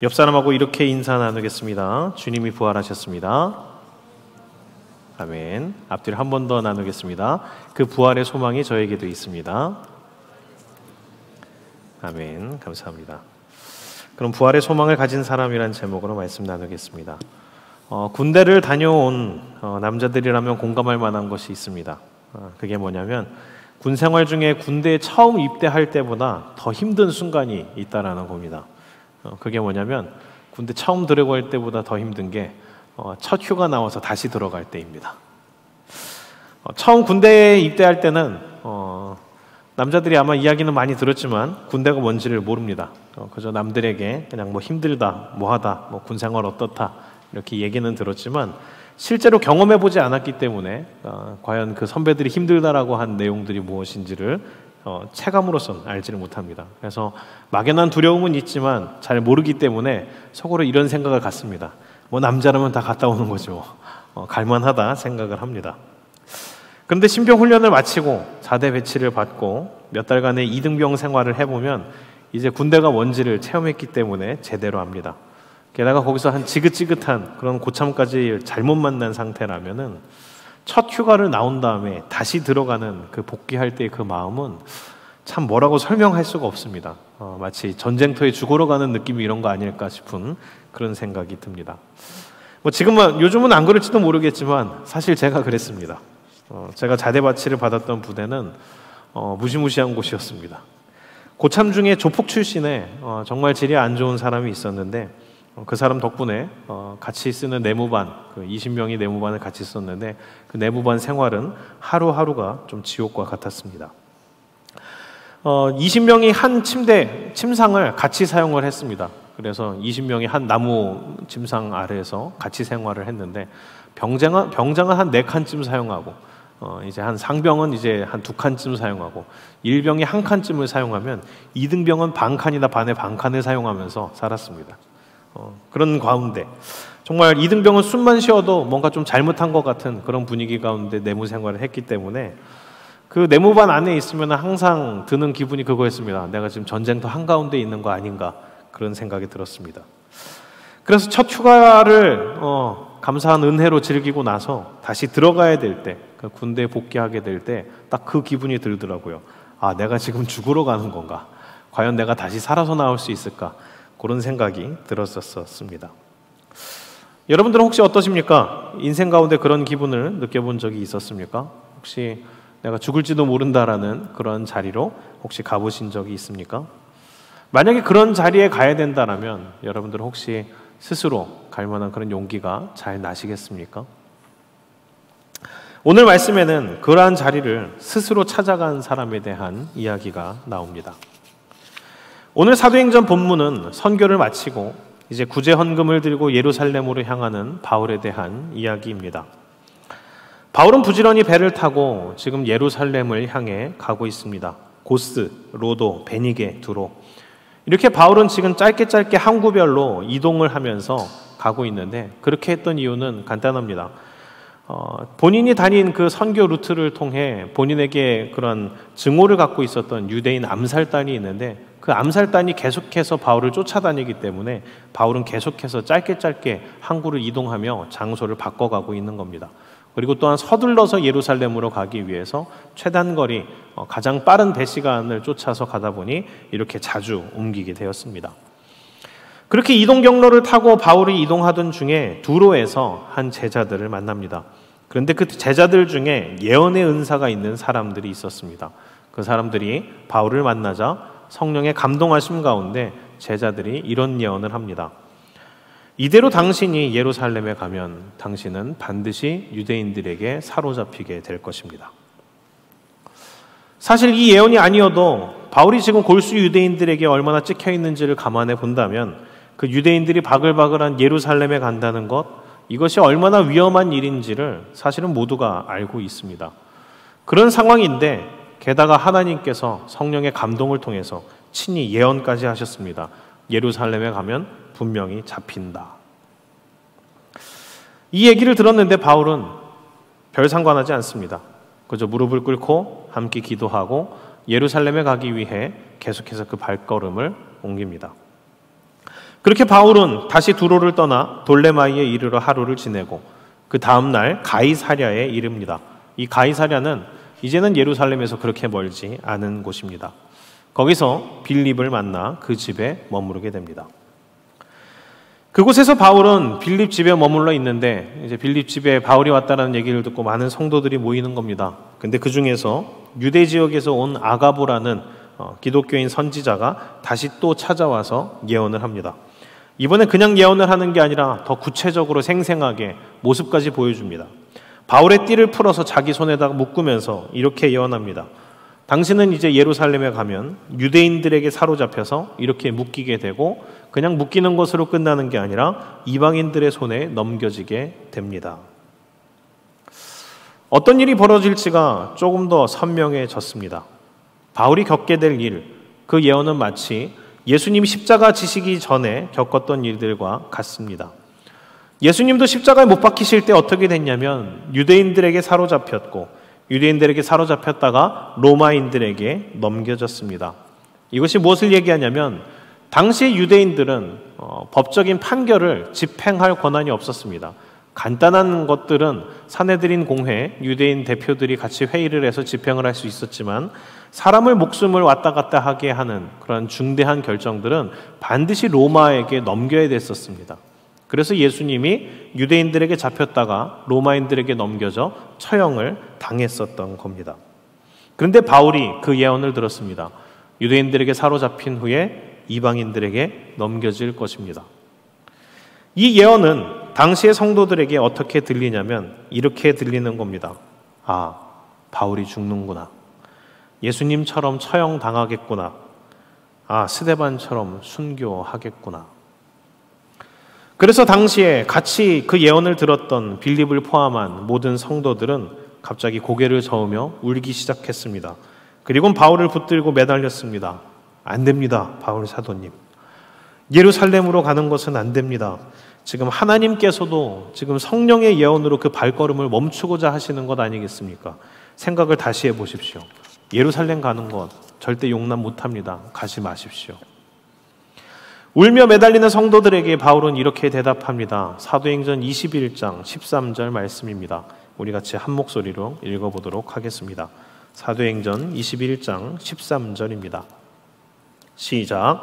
옆 사람하고 이렇게 인사 나누겠습니다. 주님이 부활하셨습니다. 아멘. 앞뒤를 한 번 더 나누겠습니다. 그 부활의 소망이 저에게도 있습니다. 아멘. 감사합니다. 그럼 부활의 소망을 가진 사람이란 제목으로 말씀 나누겠습니다. 군대를 다녀온 남자들이라면 공감할 만한 것이 있습니다. 그게 뭐냐면 군 생활 중에 군대에 처음 입대할 때보다 더 힘든 순간이 있다라는 겁니다. 그게 뭐냐면 군대 처음 들어갈 때보다 더 힘든 게 첫 휴가 나와서 다시 들어갈 때입니다. 처음 군대에 입대할 때는 남자들이 아마 이야기는 많이 들었지만 군대가 뭔지를 모릅니다. 그저 남들에게 그냥 뭐 힘들다, 뭐하다, 뭐 군생활 어떻다 이렇게 얘기는 들었지만 실제로 경험해보지 않았기 때문에 과연 그 선배들이 힘들다라고 한 내용들이 무엇인지를 체감으로서는 알지를 못합니다. 그래서 막연한 두려움은 있지만 잘 모르기 때문에 속으로 이런 생각을 갖습니다. 뭐 남자라면 다 갔다 오는 거죠. 갈만하다 생각을 합니다. 그런데 신병 훈련을 마치고 자대 배치를 받고 몇 달간의 이등병 생활을 해보면 이제 군대가 뭔지를 체험했기 때문에 제대로 압니다. 게다가 거기서 한 지긋지긋한 그런 고참까지 잘못 만난 상태라면은 첫 휴가를 나온 다음에 다시 들어가는 그 복귀할 때의 그 마음은 참 뭐라고 설명할 수가 없습니다. 마치 전쟁터에 죽으러 가는 느낌이 이런 거 아닐까 싶은 그런 생각이 듭니다. 뭐 요즘은 안 그럴지도 모르겠지만 사실 제가 그랬습니다. 제가 자대 배치를 받았던 부대는 무시무시한 곳이었습니다. 고참 중에 조폭 출신의 정말 질이 안 좋은 사람이 있었는데 그 사람 덕분에 같이 쓰는 내무반, 그 20명이 내무반을 같이 썼는데 그 내무반 생활은 하루하루가 좀 지옥과 같았습니다. 20명이 한 침상을 같이 사용을 했습니다. 그래서 20명이 한 나무 침상 아래에서 같이 생활을 했는데 병장은 한 4칸쯤 사용하고 이제 한 상병은 이제 한 2칸쯤 사용하고 일병이 한 칸쯤을 사용하면 이등병은 반 칸이나 반의 반 칸을 사용하면서 살았습니다. 그런 가운데 정말 이등병은 숨만 쉬어도 뭔가 좀 잘못한 것 같은 그런 분위기 가운데 내무 생활을 했기 때문에 그 내무반 안에 있으면 항상 드는 기분이 그거였습니다. 내가 지금 전쟁터 한가운데 있는 거 아닌가 그런 생각이 들었습니다. 그래서 첫 휴가를 감사한 은혜로 즐기고 나서 다시 들어가야 될 때, 그 군대에 복귀하게 될 때 딱 그 기분이 들더라고요. 아, 내가 지금 죽으러 가는 건가? 과연 내가 다시 살아서 나올 수 있을까? 그런 생각이 들었었습니다. 여러분들은 혹시 어떠십니까? 인생 가운데 그런 기분을 느껴본 적이 있었습니까? 혹시 내가 죽을지도 모른다라는 그런 자리로 혹시 가보신 적이 있습니까? 만약에 그런 자리에 가야 된다면 여러분들 혹시 스스로 갈 만한 그런 용기가 잘 나시겠습니까? 오늘 말씀에는 그러한 자리를 스스로 찾아간 사람에 대한 이야기가 나옵니다. 오늘 사도행전 본문은 선교를 마치고 이제 구제 헌금을 들고 예루살렘으로 향하는 바울에 대한 이야기입니다. 바울은 부지런히 배를 타고 지금 예루살렘을 향해 가고 있습니다. 고스, 로도, 베니게, 두로 이렇게 바울은 지금 짧게 항구별로 이동을 하면서 가고 있는데 그렇게 했던 이유는 간단합니다. 본인이 다닌 그 선교 루트를 통해 본인에게 그런 증오를 갖고 있었던 유대인 암살단이 있는데 그 암살단이 계속해서 바울을 쫓아다니기 때문에 바울은 계속해서 짧게 항구를 이동하며 장소를 바꿔가고 있는 겁니다. 그리고 또한 서둘러서 예루살렘으로 가기 위해서 최단 거리 가장 빠른 배 시간을 쫓아서 가다 보니 이렇게 자주 옮기게 되었습니다. 그렇게 이동 경로를 타고 바울이 이동하던 중에 두로에서 한 제자들을 만납니다. 그런데 그 제자들 중에 예언의 은사가 있는 사람들이 있었습니다. 그 사람들이 바울을 만나자 성령의 감동하심 가운데 제자들이 이런 예언을 합니다. 이대로 당신이 예루살렘에 가면 당신은 반드시 유대인들에게 사로잡히게 될 것입니다. 사실 이 예언이 아니어도 바울이 지금 골수 유대인들에게 얼마나 찍혀 있는지를 감안해 본다면 그 유대인들이 바글바글한 예루살렘에 간다는 것, 이것이 얼마나 위험한 일인지를 사실은 모두가 알고 있습니다. 그런 상황인데 게다가 하나님께서 성령의 감동을 통해서 친히 예언까지 하셨습니다. 예루살렘에 가면 분명히 잡힌다. 이 얘기를 들었는데 바울은 별 상관하지 않습니다. 그저 무릎을 꿇고 함께 기도하고 예루살렘에 가기 위해 계속해서 그 발걸음을 옮깁니다. 그렇게 바울은 다시 두로를 떠나 돌레마이에 이르러 하루를 지내고 그 다음 날 가이사랴에 이릅니다. 이 가이사랴는 이제는 예루살렘에서 그렇게 멀지 않은 곳입니다. 거기서 빌립을 만나 그 집에 머무르게 됩니다. 그곳에서 바울은 빌립 집에 머물러 있는데 이제 빌립 집에 바울이 왔다는 얘기를 듣고 많은 성도들이 모이는 겁니다. 근데 그 중에서 유대 지역에서 온 아가보라는 기독교인 선지자가 다시 또 찾아와서 예언을 합니다. 이번에 그냥 예언을 하는 게 아니라 더 구체적으로 생생하게 모습까지 보여줍니다. 바울의 띠를 풀어서 자기 손에다가 묶으면서 이렇게 예언합니다. 당신은 이제 예루살렘에 가면 유대인들에게 사로잡혀서 이렇게 묶이게 되고 그냥 묶이는 것으로 끝나는 게 아니라 이방인들의 손에 넘겨지게 됩니다. 어떤 일이 벌어질지가 조금 더 선명해졌습니다. 바울이 겪게 될 일, 그 예언은 마치 예수님이 십자가 지시기 전에 겪었던 일들과 같습니다. 예수님도 십자가에 못 박히실 때 어떻게 됐냐면 유대인들에게 사로잡혔고 유대인들에게 사로잡혔다가 로마인들에게 넘겨졌습니다. 이것이 무엇을 얘기하냐면 당시 유대인들은 법적인 판결을 집행할 권한이 없었습니다. 간단한 것들은 사내들인 공회, 유대인 대표들이 같이 회의를 해서 집행을 할 수 있었지만 사람을 목숨을 왔다 갔다 하게 하는 그런 중대한 결정들은 반드시 로마에게 넘겨야 됐었습니다. 그래서 예수님이 유대인들에게 잡혔다가 로마인들에게 넘겨져 처형을 당했었던 겁니다. 그런데 바울이 그 예언을 들었습니다. 유대인들에게 사로잡힌 후에 이방인들에게 넘겨질 것입니다. 이 예언은 당시의 성도들에게 어떻게 들리냐면 이렇게 들리는 겁니다. 아, 바울이 죽는구나. 예수님처럼 처형당하겠구나. 아, 스데반처럼 순교하겠구나. 그래서 당시에 같이 그 예언을 들었던 빌립을 포함한 모든 성도들은 갑자기 고개를 저으며 울기 시작했습니다. 그리고 바울을 붙들고 매달렸습니다. 안 됩니다, 바울 사도님. 예루살렘으로 가는 것은 안 됩니다. 지금 하나님께서도 지금 성령의 예언으로 그 발걸음을 멈추고자 하시는 것 아니겠습니까? 생각을 다시 해보십시오. 예루살렘 가는 것 절대 용납 못합니다. 가지 마십시오. 울며 매달리는 성도들에게 바울은 이렇게 대답합니다. 사도행전 21장 13절 말씀입니다. 우리 같이 한 목소리로 읽어보도록 하겠습니다. 사도행전 21장 13절입니다. 시작.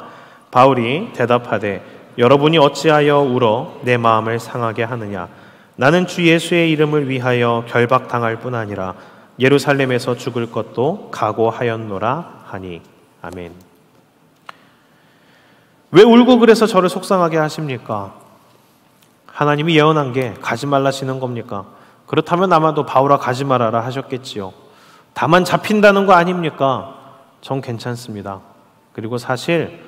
바울이 대답하되 여러분이 어찌하여 울어 내 마음을 상하게 하느냐. 나는 주 예수의 이름을 위하여 결박당할 뿐 아니라 예루살렘에서 죽을 것도 각오하였노라 하니. 아멘. 왜 울고 그래서 저를 속상하게 하십니까? 하나님이 예언한 게 가지 말라시는 겁니까? 그렇다면 아마도 바울아 가지 말아라 하셨겠지요. 다만 잡힌다는 거 아닙니까? 전 괜찮습니다. 그리고 사실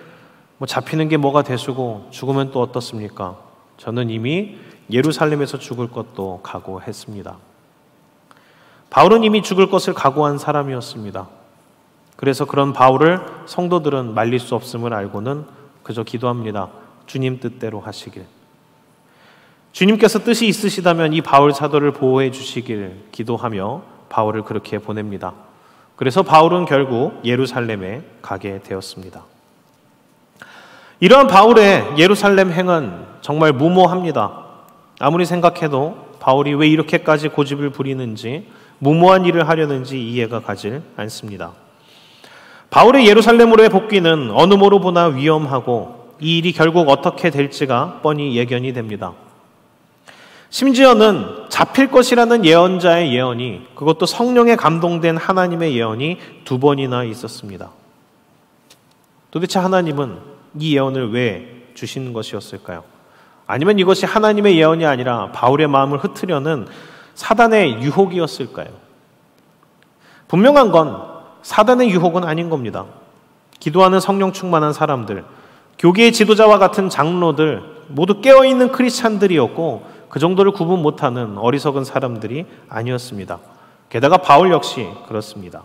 잡히는 게 뭐가 대수고 죽으면 또 어떻습니까? 저는 이미 예루살렘에서 죽을 것도 각오했습니다. 바울은 이미 죽을 것을 각오한 사람이었습니다. 그래서 그런 바울을 성도들은 말릴 수 없음을 알고는 그저 기도합니다. 주님 뜻대로 하시길. 주님께서 뜻이 있으시다면 이 바울 사도를 보호해 주시길 기도하며 바울을 그렇게 보냅니다. 그래서 바울은 결국 예루살렘에 가게 되었습니다. 이러한 바울의 예루살렘 행은 정말 무모합니다. 아무리 생각해도 바울이 왜 이렇게까지 고집을 부리는지, 무모한 일을 하려는지 이해가 가질 않습니다. 바울의 예루살렘으로의 복귀는 어느 모로 보나 위험하고 이 일이 결국 어떻게 될지가 뻔히 예견이 됩니다. 심지어는 잡힐 것이라는 예언자의 예언이, 그것도 성령에 감동된 하나님의 예언이 2번이나 있었습니다. 도대체 하나님은 이 예언을 왜 주신 것이었을까요? 아니면 이것이 하나님의 예언이 아니라 바울의 마음을 흩으려는 사단의 유혹이었을까요? 분명한 건 사단의 유혹은 아닌 겁니다. 기도하는 성령 충만한 사람들, 교계의 지도자와 같은 장로들 모두 깨어있는 크리스찬들이었고 그 정도를 구분 못하는 어리석은 사람들이 아니었습니다. 게다가 바울 역시 그렇습니다.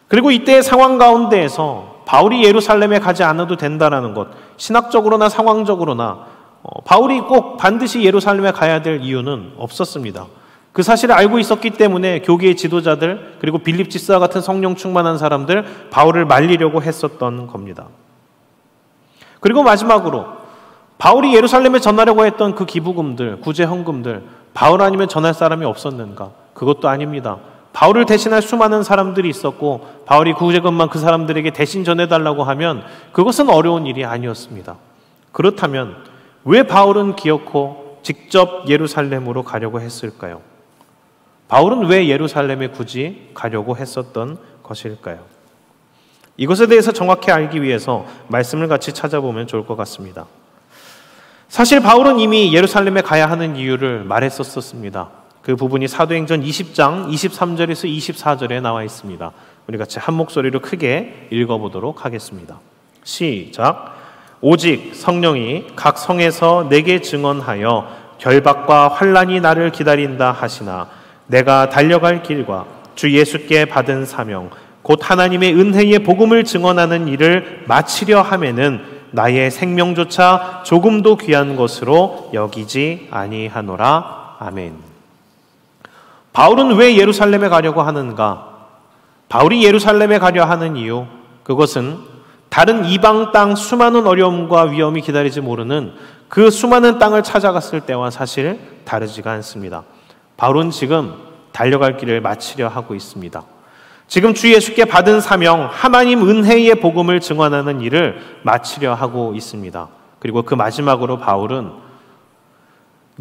그리고 이때의 상황 가운데에서 바울이 예루살렘에 가지 않아도 된다는 것, 신학적으로나 상황적으로나 바울이 꼭 반드시 예루살렘에 가야 될 이유는 없었습니다. 그 사실을 알고 있었기 때문에 교계의 지도자들 그리고 빌립 집사와 같은 성령 충만한 사람들 바울을 말리려고 했었던 겁니다. 그리고 마지막으로 바울이 예루살렘에 전하려고 했던 그 기부금들, 구제 헌금들, 바울 아니면 전할 사람이 없었는가? 그것도 아닙니다. 바울을 대신할 수많은 사람들이 있었고 바울이 구제금만 그 사람들에게 대신 전해달라고 하면 그것은 어려운 일이 아니었습니다. 그렇다면 왜 바울은 기어코 직접 예루살렘으로 가려고 했을까요? 바울은 왜 예루살렘에 굳이 가려고 했었던 것일까요? 이것에 대해서 정확히 알기 위해서 말씀을 같이 찾아보면 좋을 것 같습니다. 사실 바울은 이미 예루살렘에 가야 하는 이유를 말했었습니다. 그 부분이 사도행전 20장 23절에서 24절에 나와 있습니다. 우리 같이 한 목소리로 크게 읽어보도록 하겠습니다. 시작. 오직 성령이 각 성에서 내게 증언하여 결박과 환난이 나를 기다린다 하시나 내가 달려갈 길과 주 예수께 받은 사명 곧 하나님의 은혜의 복음을 증언하는 일을 마치려 하면은 나의 생명조차 조금도 귀한 것으로 여기지 아니하노라. 아멘. 바울은 왜 예루살렘에 가려고 하는가? 바울이 예루살렘에 가려 하는 이유, 그것은 다른 이방 땅 수많은 어려움과 위험이 기다리지 모르는 그 수많은 땅을 찾아갔을 때와 사실 다르지가 않습니다. 바울은 지금 달려갈 길을 마치려 하고 있습니다. 지금 주 예수께 받은 사명, 하나님 은혜의 복음을 증언하는 일을 마치려 하고 있습니다. 그리고 그 마지막으로 바울은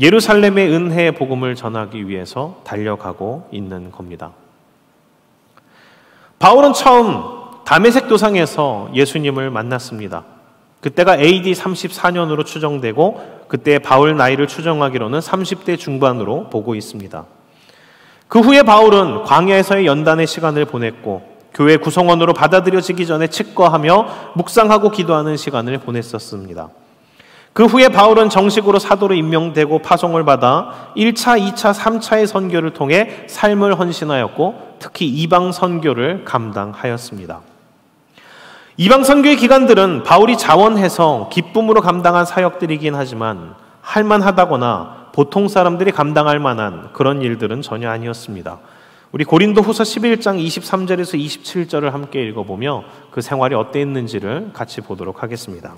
예루살렘의 은혜의 복음을 전하기 위해서 달려가고 있는 겁니다. 바울은 처음 다메섹 도상에서 예수님을 만났습니다. 그때가 AD 34년으로 추정되고 그때 바울 나이를 추정하기로는 30대 중반으로 보고 있습니다. 그 후에 바울은 광야에서의 연단의 시간을 보냈고 교회 구성원으로 받아들여지기 전에 칙거하며 묵상하고 기도하는 시간을 보냈었습니다. 그 후에 바울은 정식으로 사도로 임명되고 파송을 받아 1차, 2차, 3차의 선교를 통해 삶을 헌신하였고 특히 이방 선교를 감당하였습니다. 이방 선교의 기간들은 바울이 자원해서 기쁨으로 감당한 사역들이긴 하지만 할만하다거나 보통 사람들이 감당할 만한 그런 일들은 전혀 아니었습니다. 우리 고린도후서 11장 23절에서 27절을 함께 읽어보며 그 생활이 어땠는지를 같이 보도록 하겠습니다.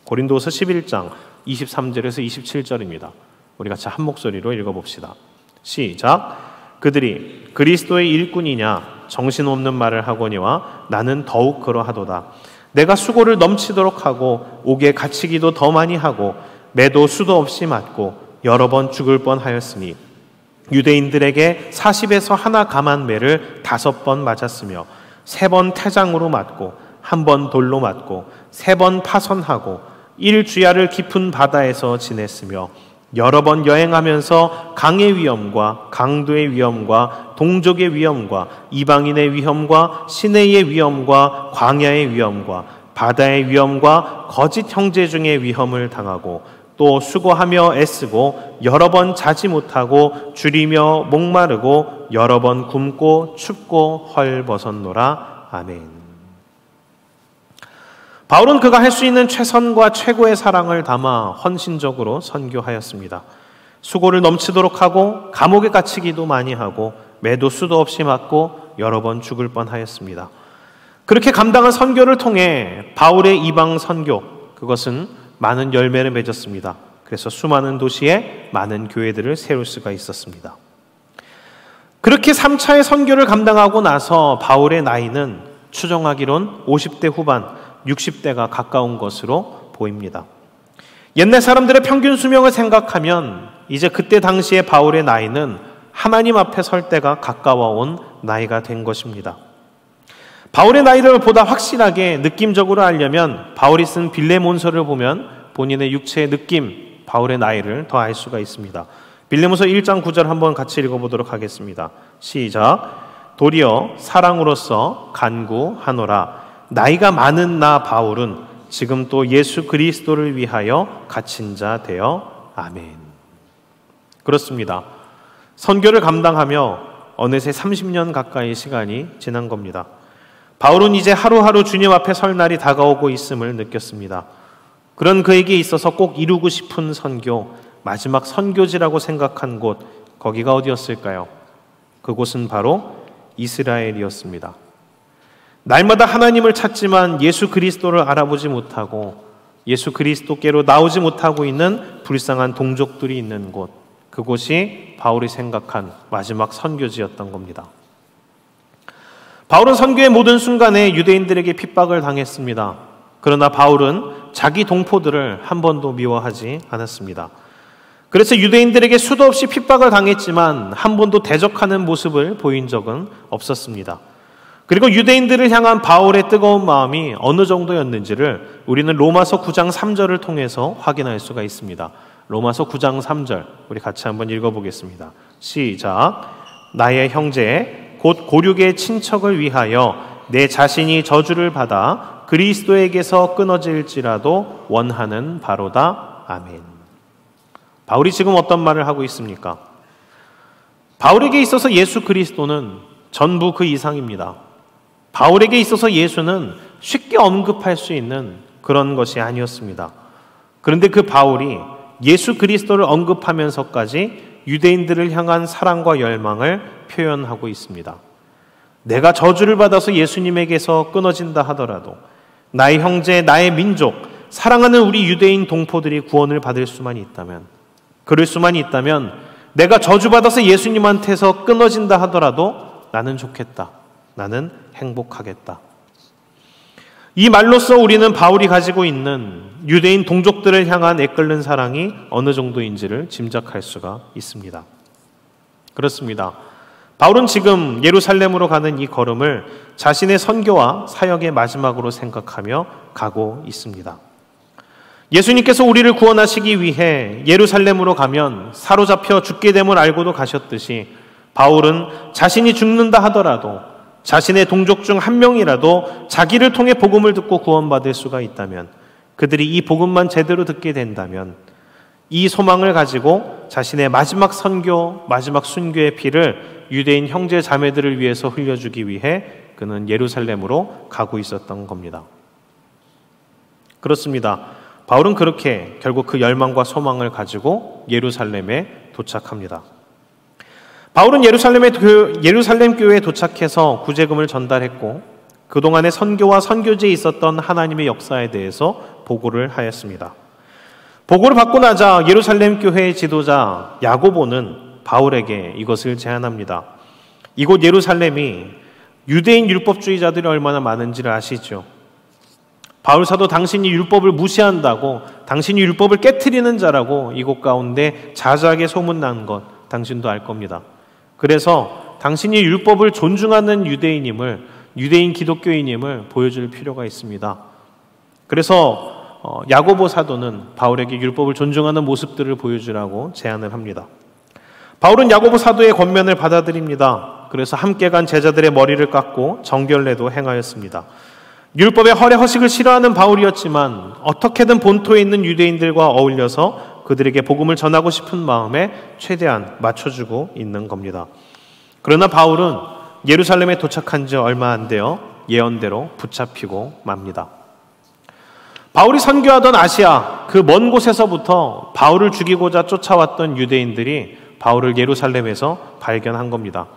고린도후서 11장 23절에서 27절입니다. 우리 같이 한 목소리로 읽어봅시다. 시작. 그들이 그리스도의 일꾼이냐 정신없는 말을 하거니와 나는 더욱 그러하도다. 내가 수고를 넘치도록 하고 옥에 갇히기도 더 많이 하고 매도 수도 없이 맞고 여러 번 죽을 뻔하였으니 유대인들에게 40에서 하나 감한 매를 5번 맞았으며 3번 태장으로 맞고 1번 돌로 맞고 3번 파선하고 1주야를 깊은 바다에서 지냈으며 여러 번 여행하면서 강의 위험과 강도의 위험과 동족의 위험과 이방인의 위험과 시내의 위험과 광야의 위험과 바다의 위험과 거짓 형제 중의 위험을 당하고 또 수고하며 애쓰고 여러 번 자지 못하고 줄이며 목마르고 여러 번 굶고 춥고 헐벗었노라. 아멘. 바울은 그가 할 수 있는 최선과 최고의 사랑을 담아 헌신적으로 선교하였습니다. 수고를 넘치도록 하고 감옥에 갇히기도 많이 하고 매도 수도 없이 맞고 여러 번 죽을 뻔하였습니다. 그렇게 감당한 선교를 통해 바울의 이방 선교, 그것은 많은 열매를 맺었습니다. 그래서 수많은 도시에 많은 교회들을 세울 수가 있었습니다. 그렇게 3차의 선교를 감당하고 나서 바울의 나이는 추정하기론 50대 후반, 60대가 가까운 것으로 보입니다. 옛날 사람들의 평균 수명을 생각하면 이제 그때 당시의 바울의 나이는 하나님 앞에 설 때가 가까워온 나이가 된 것입니다. 바울의 나이를 보다 확실하게 느낌적으로 알려면 바울이 쓴 빌레몬서를 보면 본인의 육체의 느낌, 바울의 나이를 더 알 수가 있습니다. 빌레몬서 1장 9절 한번 같이 읽어보도록 하겠습니다. 시작. 도리어 사랑으로서 간구하노라. 나이가 많은 나 바울은 지금 또 예수 그리스도를 위하여 갇힌 자 되어 아멘. 그렇습니다. 선교를 감당하며 어느새 30년 가까이 시간이 지난 겁니다. 바울은 이제 하루하루 주님 앞에 설 날이 다가오고 있음을 느꼈습니다. 그런 그에게 있어서 꼭 이루고 싶은 선교, 마지막 선교지라고 생각한 곳, 거기가 어디였을까요? 그곳은 바로 이스라엘이었습니다. 날마다 하나님을 찾지만 예수 그리스도를 알아보지 못하고 예수 그리스도께로 나오지 못하고 있는 불쌍한 동족들이 있는 곳, 그곳이 바울이 생각한 마지막 선교지였던 겁니다. 바울은 선교의 모든 순간에 유대인들에게 핍박을 당했습니다. 그러나 바울은 자기 동포들을 한 번도 미워하지 않았습니다. 그래서 유대인들에게 수도 없이 핍박을 당했지만 한 번도 대적하는 모습을 보인 적은 없었습니다. 그리고 유대인들을 향한 바울의 뜨거운 마음이 어느 정도였는지를 우리는 로마서 9장 3절을 통해서 확인할 수가 있습니다. 로마서 9장 3절 우리 같이 한번 읽어보겠습니다. 시작. 나의 형제 곧 고륙의 친척을 위하여 내 자신이 저주를 받아 그리스도에게서 끊어질지라도 원하는 바로다. 아멘. 바울이 지금 어떤 말을 하고 있습니까? 바울에게 있어서 예수 그리스도는 전부 그 이상입니다. 바울에게 있어서 예수는 쉽게 언급할 수 있는 그런 것이 아니었습니다. 그런데 그 바울이 예수 그리스도를 언급하면서까지 유대인들을 향한 사랑과 열망을 표현하고 있습니다. 내가 저주를 받아서 예수님에게서 끊어진다 하더라도 나의 형제, 나의 민족, 사랑하는 우리 유대인 동포들이 구원을 받을 수만 있다면, 그럴 수만 있다면 내가 저주받아서 예수님한테서 끊어진다 하더라도 나는 좋겠다. 나는 행복하겠다. 이 말로써 우리는 바울이 가지고 있는 유대인 동족들을 향한 애끓는 사랑이 어느 정도인지를 짐작할 수가 있습니다. 그렇습니다. 바울은 지금 예루살렘으로 가는 이 걸음을 자신의 선교와 사역의 마지막으로 생각하며 가고 있습니다. 예수님께서 우리를 구원하시기 위해 예루살렘으로 가면 사로잡혀 죽게 됨을 알고도 가셨듯이 바울은 자신이 죽는다 하더라도 자신의 동족 중 한 명이라도 자기를 통해 복음을 듣고 구원받을 수가 있다면, 그들이 이 복음만 제대로 듣게 된다면 이 소망을 가지고 자신의 마지막 선교, 마지막 순교의 피를 유대인 형제 자매들을 위해서 흘려주기 위해 그는 예루살렘으로 가고 있었던 겁니다. 그렇습니다. 바울은 그렇게 결국 그 열망과 소망을 가지고 예루살렘에 도착합니다. 바울은 예루살렘 교회에 도착해서 구제금을 전달했고 그동안의 선교와 선교지에 있었던 하나님의 역사에 대해서 보고를 하였습니다. 보고를 받고 나자 예루살렘 교회의 지도자 야고보는 바울에게 이것을 제안합니다. 이곳 예루살렘이 유대인 율법주의자들이 얼마나 많은지를 아시죠? 바울 사도 당신이 율법을 무시한다고, 당신이 율법을 깨트리는 자라고 이곳 가운데 자자하게 소문난 것 당신도 알 겁니다. 그래서 당신이 율법을 존중하는 유대인 기독교인임을 보여줄 필요가 있습니다. 그래서 야고보 사도는 바울에게 율법을 존중하는 모습들을 보여주라고 제안을 합니다. 바울은 야고보 사도의 권면을 받아들입니다. 그래서 함께 간 제자들의 머리를 깎고 정결례도 행하였습니다. 율법의 허례허식을 싫어하는 바울이었지만 어떻게든 본토에 있는 유대인들과 어울려서 그들에게 복음을 전하고 싶은 마음에 최대한 맞춰주고 있는 겁니다. 그러나 바울은 예루살렘에 도착한 지 얼마 안 되어 예언대로 붙잡히고 맙니다. 바울이 선교하던 아시아 그 먼 곳에서부터 바울을 죽이고자 쫓아왔던 유대인들이 바울을 예루살렘에서 발견한 겁니다.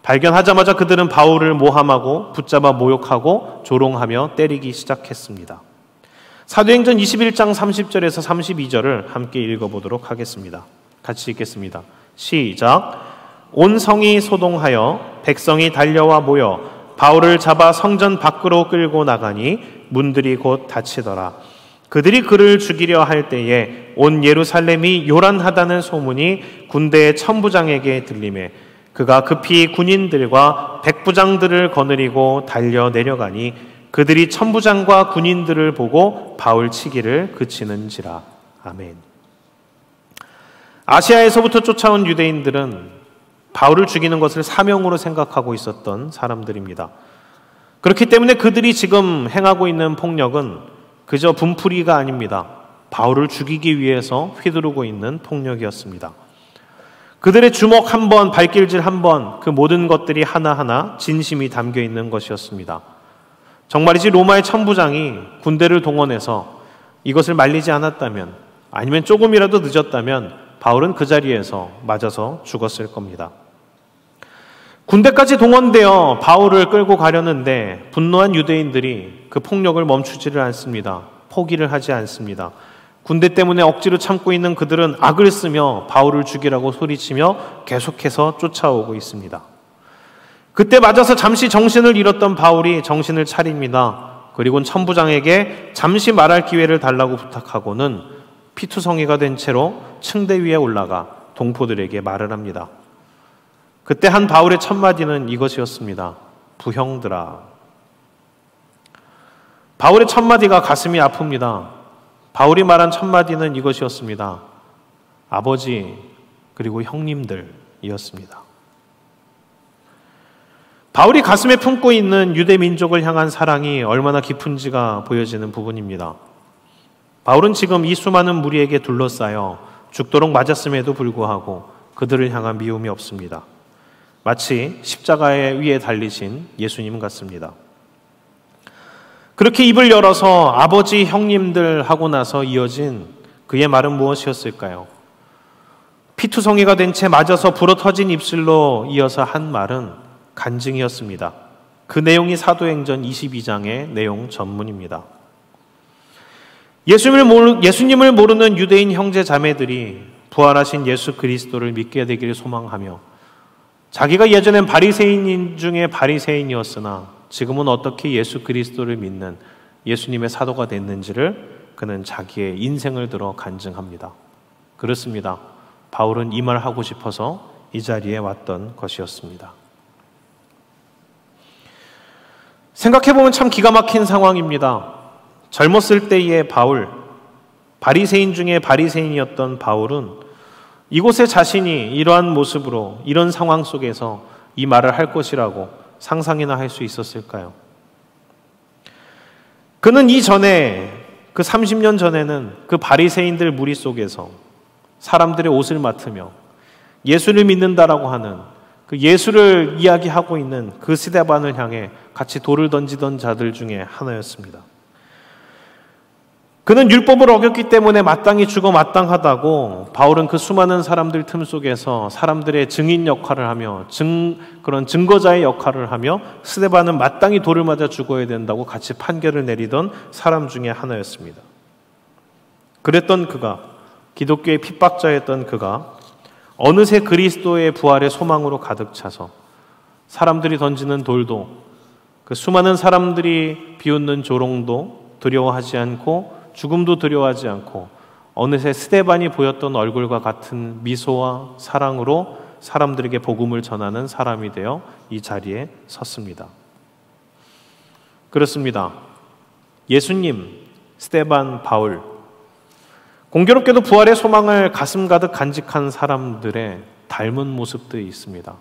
발견하자마자 그들은 바울을 모함하고 붙잡아 모욕하고 조롱하며 때리기 시작했습니다. 사도행전 21장 30절에서 32절을 함께 읽어보도록 하겠습니다. 같이 읽겠습니다. 시작. 온 성이 소동하여 백성이 달려와 모여 바울을 잡아 성전 밖으로 끌고 나가니 문들이 곧 닫히더라. 그들이 그를 죽이려 할 때에 온 예루살렘이 요란하다는 소문이 군대의 천부장에게 들리매 그가 급히 군인들과 백부장들을 거느리고 달려 내려가니 그들이 천부장과 군인들을 보고 바울 치기를 그치는지라. 아멘. 아시아에서부터 쫓아온 유대인들은 바울을 죽이는 것을 사명으로 생각하고 있었던 사람들입니다. 그렇기 때문에 그들이 지금 행하고 있는 폭력은 그저 분풀이가 아닙니다. 바울을 죽이기 위해서 휘두르고 있는 폭력이었습니다. 그들의 주먹 한 번, 발길질 한 번, 그 모든 것들이 하나하나 진심이 담겨 있는 것이었습니다. 정말이지 로마의 천부장이 군대를 동원해서 이것을 말리지 않았다면, 아니면 조금이라도 늦었다면 바울은 그 자리에서 맞아서 죽었을 겁니다. 군대까지 동원되어 바울을 끌고 가려는데 분노한 유대인들이 그 폭력을 멈추지를 않습니다. 포기를 하지 않습니다. 군대 때문에 억지로 참고 있는 그들은 악을 쓰며 바울을 죽이라고 소리치며 계속해서 쫓아오고 있습니다. 그때 맞아서 잠시 정신을 잃었던 바울이 정신을 차립니다. 그리고 천부장에게 잠시 말할 기회를 달라고 부탁하고는 피투성이가 된 채로 층대 위에 올라가 동포들에게 말을 합니다. 그때 한 바울의 첫 마디는 이것이었습니다. 부형들아. 바울의 첫 마디가 가슴이 아픕니다. 바울이 말한 첫 마디는 이것이었습니다. 아버지 그리고 형님들이었습니다. 바울이 가슴에 품고 있는 유대 민족을 향한 사랑이 얼마나 깊은지가 보여지는 부분입니다. 바울은 지금 이 수많은 무리에게 둘러싸여 죽도록 맞았음에도 불구하고 그들을 향한 미움이 없습니다. 마치 십자가의 위에 달리신 예수님 같습니다. 그렇게 입을 열어서 아버지, 형님들 하고 나서 이어진 그의 말은 무엇이었을까요? 피투성이가 된 채 맞아서 불어터진 입술로 이어서 한 말은 간증이었습니다. 그 내용이 사도행전 22장의 내용 전문입니다. 예수님을 모르는 유대인 형제 자매들이 부활하신 예수 그리스도를 믿게 되기를 소망하며 자기가 예전엔 바리새인 중에 바리새인이었으나 지금은 어떻게 예수 그리스도를 믿는 예수님의 사도가 됐는지를 그는 자기의 인생을 들어 간증합니다. 그렇습니다. 바울은 이 말 하고 싶어서 이 자리에 왔던 것이었습니다. 생각해보면 참 기가 막힌 상황입니다. 젊었을 때의 바울, 바리새인 중에 바리새인이었던 바울은 이곳에 자신이 이러한 모습으로 이런 상황 속에서 이 말을 할 것이라고 상상이나 할 수 있었을까요? 그는 이전에 그 30년 전에는 그 바리새인들 무리 속에서 사람들의 옷을 맡으며 예수를 믿는다라고 하는 그 예수를 이야기하고 있는 그 스데반을 향해 같이 돌을 던지던 자들 중에 하나였습니다. 그는 율법을 어겼기 때문에 마땅히 죽어 마땅하다고 바울은 그 수많은 사람들 틈 속에서 사람들의 증인 역할을 하며 그런 증거자의 역할을 하며 스데반은 마땅히 돌을 맞아 죽어야 된다고 같이 판결을 내리던 사람 중에 하나였습니다. 그랬던 그가, 기독교의 핍박자였던 그가 어느새 그리스도의 부활의 소망으로 가득 차서 사람들이 던지는 돌도 그 수많은 사람들이 비웃는 조롱도 두려워하지 않고 죽음도 두려워하지 않고 어느새 스데반이 보였던 얼굴과 같은 미소와 사랑으로 사람들에게 복음을 전하는 사람이 되어 이 자리에 섰습니다. 그렇습니다. 예수님, 스데반, 바울, 공교롭게도 부활의 소망을 가슴 가득 간직한 사람들의 닮은 모습들이 있습니다.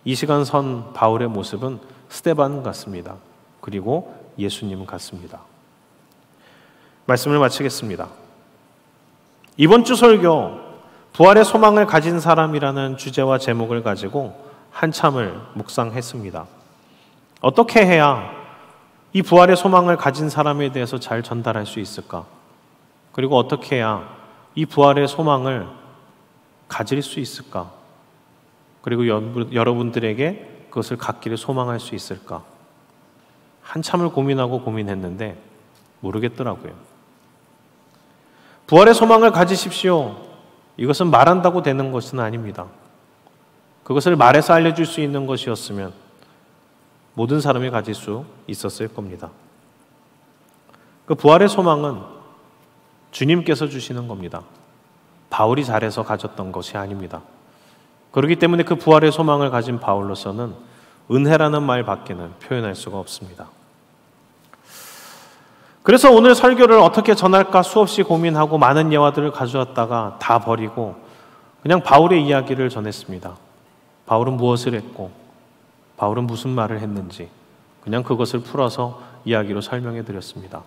이 시간 선 바울의 모습은 스데반 같습니다. 그리고 예수님 같습니다. 말씀을 마치겠습니다. 이번 주 설교 부활의 소망을 가진 사람이라는 주제와 제목을 가지고 한참을 묵상했습니다. 어떻게 해야 이 부활의 소망을 가진 사람에 대해서 잘 전달할 수 있을까? 그리고 어떻게 해야 이 부활의 소망을 가질 수 있을까? 그리고 여러분들에게 그것을 갖기를 소망할 수 있을까? 한참을 고민하고 고민했는데 모르겠더라고요. 부활의 소망을 가지십시오. 이것은 말한다고 되는 것은 아닙니다. 그것을 말해서 알려줄 수 있는 것이었으면 모든 사람이 가질 수 있었을 겁니다. 그 부활의 소망은 주님께서 주시는 겁니다. 바울이 잘해서 가졌던 것이 아닙니다. 그렇기 때문에 그 부활의 소망을 가진 바울로서는 은혜라는 말 밖에는 표현할 수가 없습니다. 그래서 오늘 설교를 어떻게 전할까 수없이 고민하고 많은 예화들을 가져왔다가 다 버리고 그냥 바울의 이야기를 전했습니다. 바울은 무엇을 했고 바울은 무슨 말을 했는지 그냥 그것을 풀어서 이야기로 설명해 드렸습니다.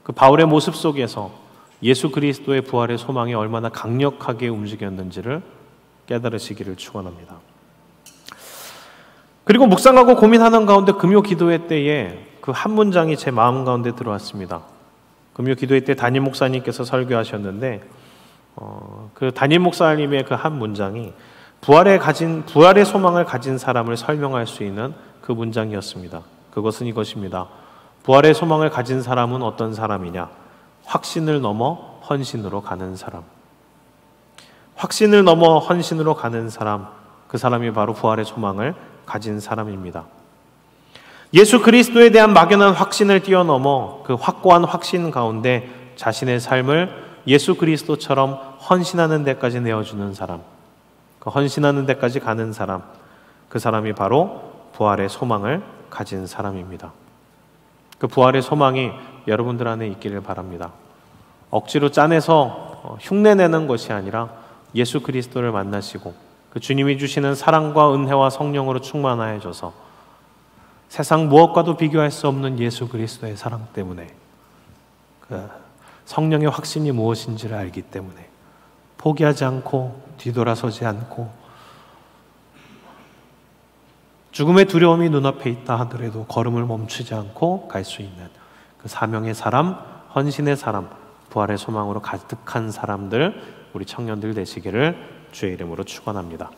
그 바울의 모습 속에서 예수 그리스도의 부활의 소망이 얼마나 강력하게 움직였는지를 깨달으시기를 축원합니다. 그리고 묵상하고 고민하는 가운데 금요 기도회 때에 그 한 문장이 제 마음 가운데 들어왔습니다. 금요 기도회 때 담임 목사님께서 설교하셨는데 그 담임 목사님의 그 한 문장이 부활의 소망을 가진 사람을 설명할 수 있는 그 문장이었습니다. 그것은 이것입니다. 부활의 소망을 가진 사람은 어떤 사람이냐? 확신을 넘어 헌신으로 가는 사람. 확신을 넘어 헌신으로 가는 사람, 그 사람이 바로 부활의 소망을 가진 사람입니다. 예수 그리스도에 대한 막연한 확신을 뛰어넘어 그 확고한 확신 가운데 자신의 삶을 예수 그리스도처럼 헌신하는 데까지 내어주는 사람, 그 헌신하는 데까지 가는 사람, 그 사람이 바로 부활의 소망을 가진 사람입니다. 그 부활의 소망이 여러분들 안에 있기를 바랍니다. 억지로 짜내서 흉내내는 것이 아니라 예수 그리스도를 만나시고 그 주님이 주시는 사랑과 은혜와 성령으로 충만하여져서 세상 무엇과도 비교할 수 없는 예수 그리스도의 사랑 때문에, 그 성령의 확신이 무엇인지를 알기 때문에 포기하지 않고 뒤돌아서지 않고, 죽음의 두려움이 눈앞에 있다 하더라도 걸음을 멈추지 않고 갈 수 있는 그 사명의 사람, 헌신의 사람, 부활의 소망으로 가득한 사람들, 우리 청년들 되시기를 주의 이름으로 축원합니다.